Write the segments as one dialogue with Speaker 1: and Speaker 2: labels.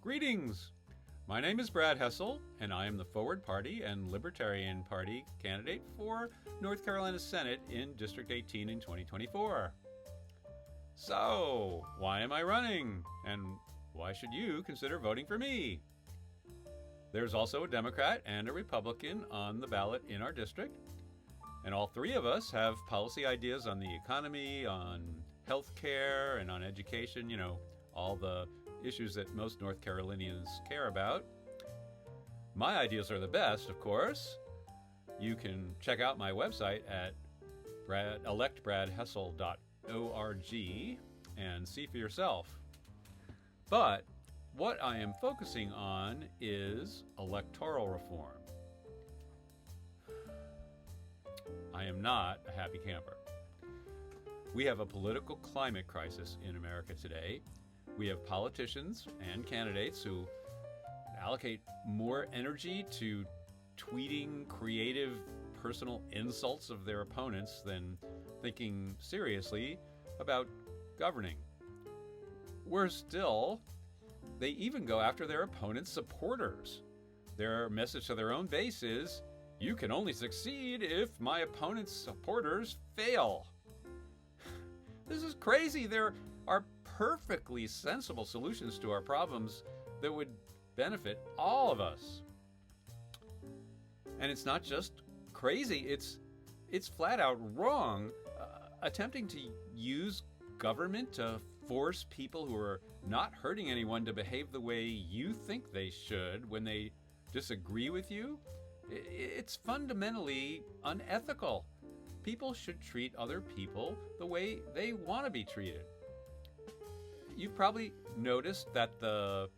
Speaker 1: Greetings! My name is Brad Hessel, and I am the Forward Party and Libertarian Party candidate for North Carolina Senate in District 18 in 2024. So, why am I running? And why should you consider voting for me? There's also a Democrat and a Republican on the ballot in our district, and all three of us have policy ideas on the economy, on health care, and on education, all the issues that most North Carolinians care about. My ideas are the best, of course. You can check out my website at electbradhessel.org and see for yourself. But what I am focusing on is electoral reform. I am not a happy camper. We have a political climate crisis in America today. We have politicians and candidates who allocate more energy to tweeting creative personal insults of their opponents than thinking seriously about governing. Worse still, they even go after their opponents' supporters. Their message to their own base is, "You can only succeed if my opponent's supporters fail." This is crazy. There are perfectly sensible solutions to our problems that would benefit all of us. And it's not just crazy, it's flat out wrong. Attempting to use government to force people who are not hurting anyone to behave the way you think they should when they disagree with you, it's fundamentally unethical. People should treat other people the way they want to be treated. You've probably noticed that the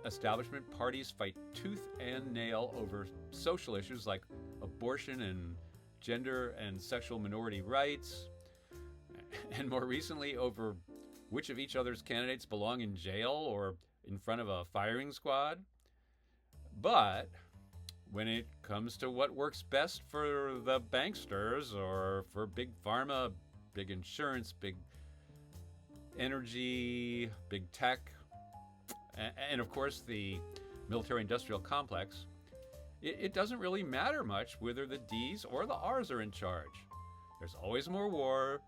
Speaker 1: establishment parties fight tooth and nail over social issues like abortion and gender and sexual minority rights, and more recently over which of each other's candidates belong in jail or in front of a firing squad. But when it comes to what works best for the banksters or for big pharma, big insurance, big energy, big tech, and of course the military-industrial complex, it doesn't really matter much whether the D's or the R's are in charge. There's always more war,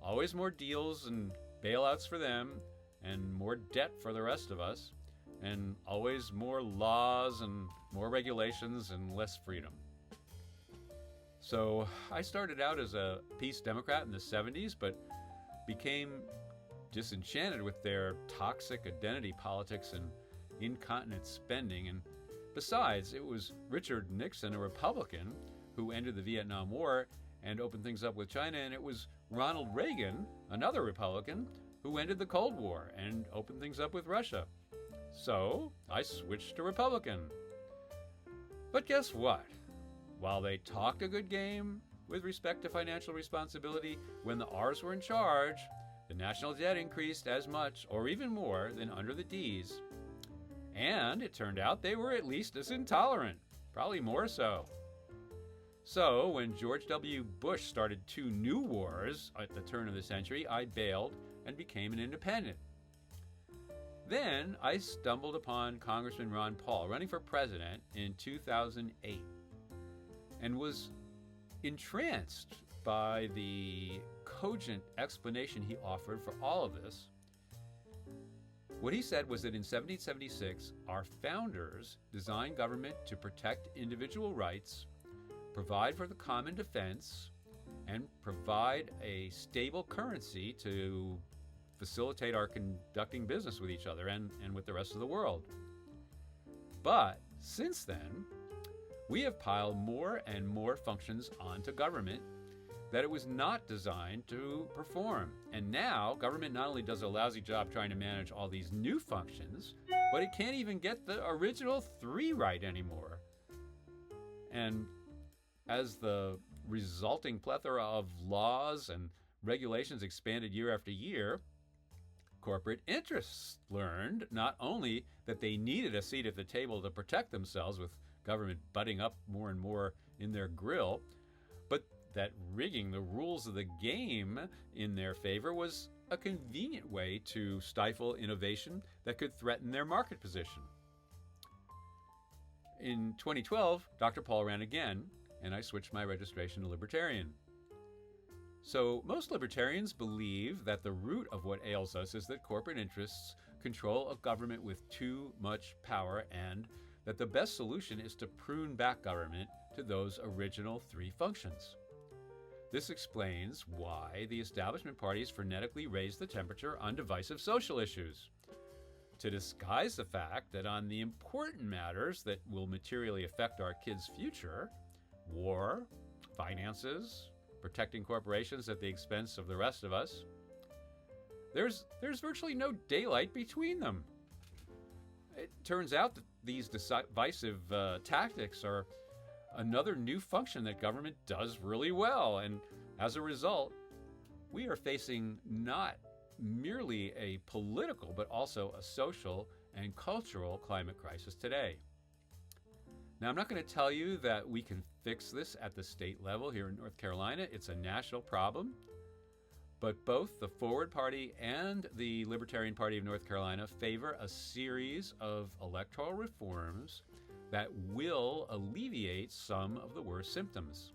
Speaker 1: always more deals and bailouts for them, and more debt for the rest of us, and always more laws and more regulations and less freedom. So I started out as a peace Democrat in the 70s, but became disenchanted with their toxic identity politics and incontinent spending. And besides, it was Richard Nixon, a Republican, who ended the Vietnam War and opened things up with China, and it was Ronald Reagan, another Republican, who ended the Cold War and opened things up with Russia. So I switched to Republican. But guess what? While they talked a good game with respect to financial responsibility, when the R's were in charge, the national debt increased as much or even more than under the D's. And it turned out they were at least as intolerant, probably more so. So when George W. Bush started 2 new wars at the turn of the century, I bailed and became an independent. Then I stumbled upon Congressman Ron Paul running for president in 2008 and was entranced by the cogent explanation he offered for all of this. What he said was that in 1776, our founders designed government to protect individual rights, provide for the common defense, and provide a stable currency to facilitate our conducting business with each other and with the rest of the world. But since then, we have piled more and more functions onto government that it was not designed to perform. And now, government not only does a lousy job trying to manage all these new functions, but it can't even get the original 3 right anymore. And as the resulting plethora of laws and regulations expanded year after year, corporate interests learned not only that they needed a seat at the table to protect themselves with government butting up more and more in their grill, but that rigging the rules of the game in their favor was a convenient way to stifle innovation that could threaten their market position. In 2012, Dr. Paul ran again, and I switched my registration to Libertarian. So most libertarians believe that the root of what ails us is that corporate interests control a government with too much power, and that the best solution is to prune back government to those original three functions. This explains why the establishment parties frenetically raise the temperature on divisive social issues, to disguise the fact that on the important matters that will materially affect our kids' future, war, finances, protecting corporations at the expense of the rest of us, there's virtually no daylight between them. It turns out that these divisive tactics are another new function that government does really well, and as a result, we are facing not merely a political but also a social and cultural climate crisis today. Now, I'm not going to tell you that we can fix this at the state level here in North Carolina. It's a national problem. But both the Forward Party and the Libertarian Party of North Carolina favor a series of electoral reforms that will alleviate some of the worst symptoms.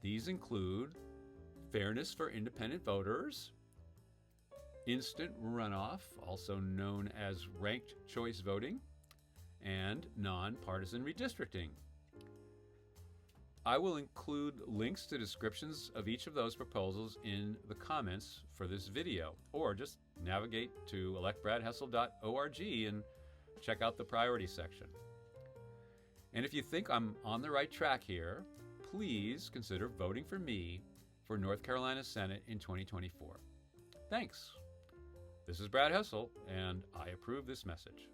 Speaker 1: These include fairness for independent voters, instant runoff, also known as ranked choice voting, and nonpartisan redistricting. I will include links to descriptions of each of those proposals in the comments for this video, or just navigate to electbradhessel.org and check out the priority section. And if you think I'm on the right track here, please consider voting for me for North Carolina Senate in 2024. Thanks. This is Brad Hessel, and I approve this message.